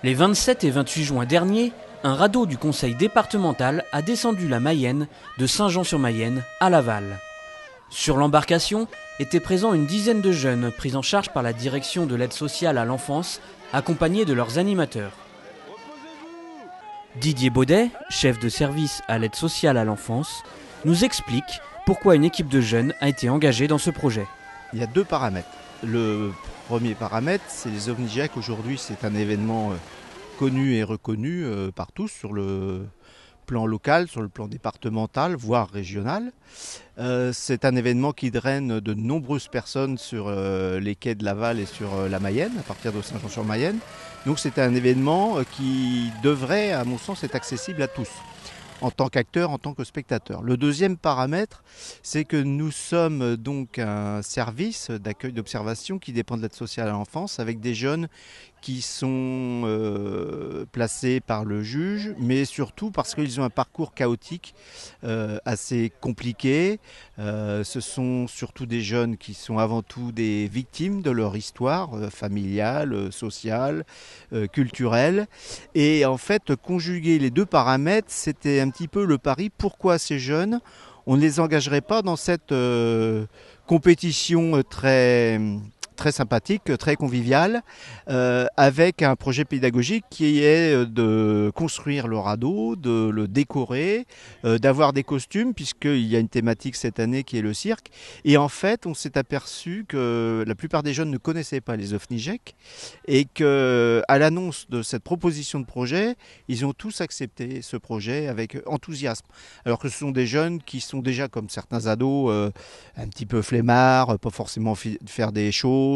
Les 27 et 28 juin dernier, un radeau du conseil départemental a descendu la Mayenne de Saint-Jean-sur-Mayenne à Laval. Sur l'embarcation étaient présents une dizaine de jeunes pris en charge par la direction de l'aide sociale à l'enfance, accompagnés de leurs animateurs. Didier Baudet, chef de service à l'aide sociale à l'enfance, nous explique pourquoi une équipe de jeunes a été engagée dans ce projet. Il y a deux paramètres. Le premier paramètre, c'est les OVNI GIEC. Aujourd'hui, c'est un événement connu et reconnu par tous sur le plan local, sur le plan départemental, voire régional. C'est un événement qui draine de nombreuses personnes sur les quais de Laval et sur la Mayenne, à partir de Saint-Jean-sur-Mayenne. Donc c'est un événement qui devrait, à mon sens, être accessible à tous, en tant qu'acteur, en tant que spectateur. Le deuxième paramètre, c'est que nous sommes donc un service d'accueil d'observation qui dépend de l'aide sociale à l'enfance, avec des jeunes qui sont placés par le juge, mais surtout parce qu'ils ont un parcours chaotique assez compliqué. Ce sont surtout des jeunes qui sont avant tout des victimes de leur histoire familiale, sociale, culturelle. Et en fait, conjuguer les deux paramètres, c'était un petit peu le pari. Pourquoi ces jeunes, on ne les engagerait pas dans cette compétition très sympathique, très convivial, avec un projet pédagogique qui est de construire le radeau, de le décorer, d'avoir des costumes, puisqu'il y a une thématique cette année qui est le cirque. Et en fait, on s'est aperçu que la plupart des jeunes ne connaissaient pas les OVNI GIEC et qu'à l'annonce de cette proposition de projet, ils ont tous accepté ce projet avec enthousiasme. Alors que ce sont des jeunes qui sont déjà, comme certains ados, un petit peu flemmards, pas forcément faire des choses,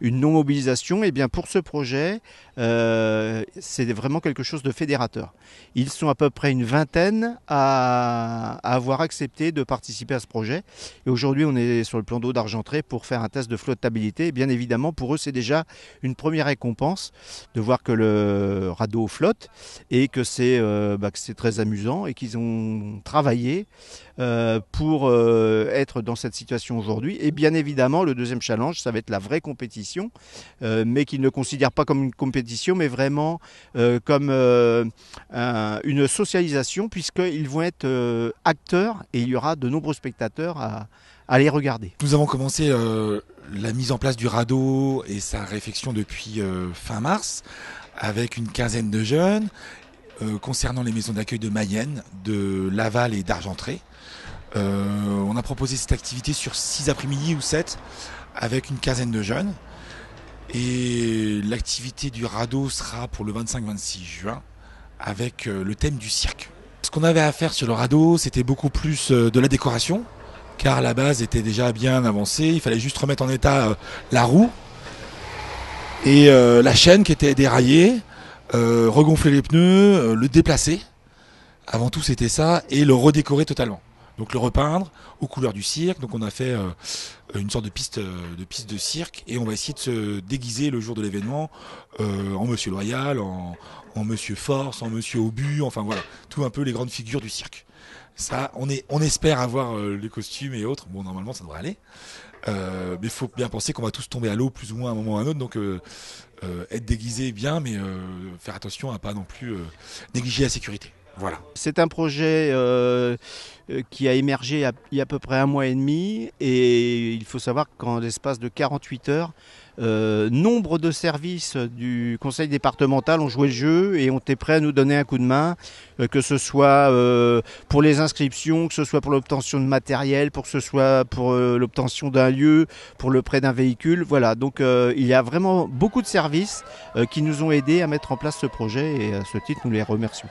une non-mobilisation. Et bien pour ce projet, c'est vraiment quelque chose de fédérateur. Ils sont à peu près une vingtaine à avoir accepté de participer à ce projet. Et aujourd'hui, on est sur le plan d'eau d'Argentré pour faire un test de flottabilité. Et bien évidemment, pour eux, c'est déjà une première récompense de voir que le radeau flotte et que c'est très amusant et qu'ils ont travaillé pour être dans cette situation aujourd'hui. Et bien évidemment, le deuxième challenge, ça va être la vraie compétition, mais qu'ils ne considèrent pas comme une compétition, mais vraiment comme une socialisation, puisqu'ils vont être acteurs et il y aura de nombreux spectateurs à les regarder. Nous avons commencé la mise en place du radeau et sa réfection depuis fin mars, avec une quinzaine de jeunes, concernant les maisons d'accueil de Mayenne, de Laval et d'Argentré. On a proposé cette activité sur 6 après-midi ou 7 avec une quinzaine de jeunes. Et l'activité du radeau sera pour le 25-26 juin avec le thème du cirque. Ce qu'on avait à faire sur le radeau, c'était beaucoup plus de la décoration, car la base était déjà bien avancée. Il fallait juste remettre en état la roue et la chaîne qui était déraillée, regonfler les pneus, le déplacer. Avant tout, c'était ça, et le redécorer totalement. Donc le repeindre aux couleurs du cirque. Donc on a fait une sorte de piste de cirque et on va essayer de se déguiser le jour de l'événement en Monsieur Loyal, en Monsieur Force, en Monsieur Obus, enfin voilà, tout un peu les grandes figures du cirque. Ça, on espère avoir les costumes et autres. Bon, normalement ça devrait aller. Mais il faut bien penser qu'on va tous tomber à l'eau plus ou moins à un moment ou à un autre. Donc être déguisé bien, mais faire attention à pas non plus négliger la sécurité. Voilà. C'est un projet qui a émergé il y a à peu près 1 mois et demi et il faut savoir qu'en l'espace de 48 heures, nombre de services du conseil départemental ont joué le jeu et ont été prêts à nous donner un coup de main, que ce soit pour les inscriptions, que ce soit pour l'obtention de matériel, que ce soit pour l'obtention d'un lieu, pour le prêt d'un véhicule. Voilà, donc il y a vraiment beaucoup de services qui nous ont aidés à mettre en place ce projet et à ce titre, nous les remercions.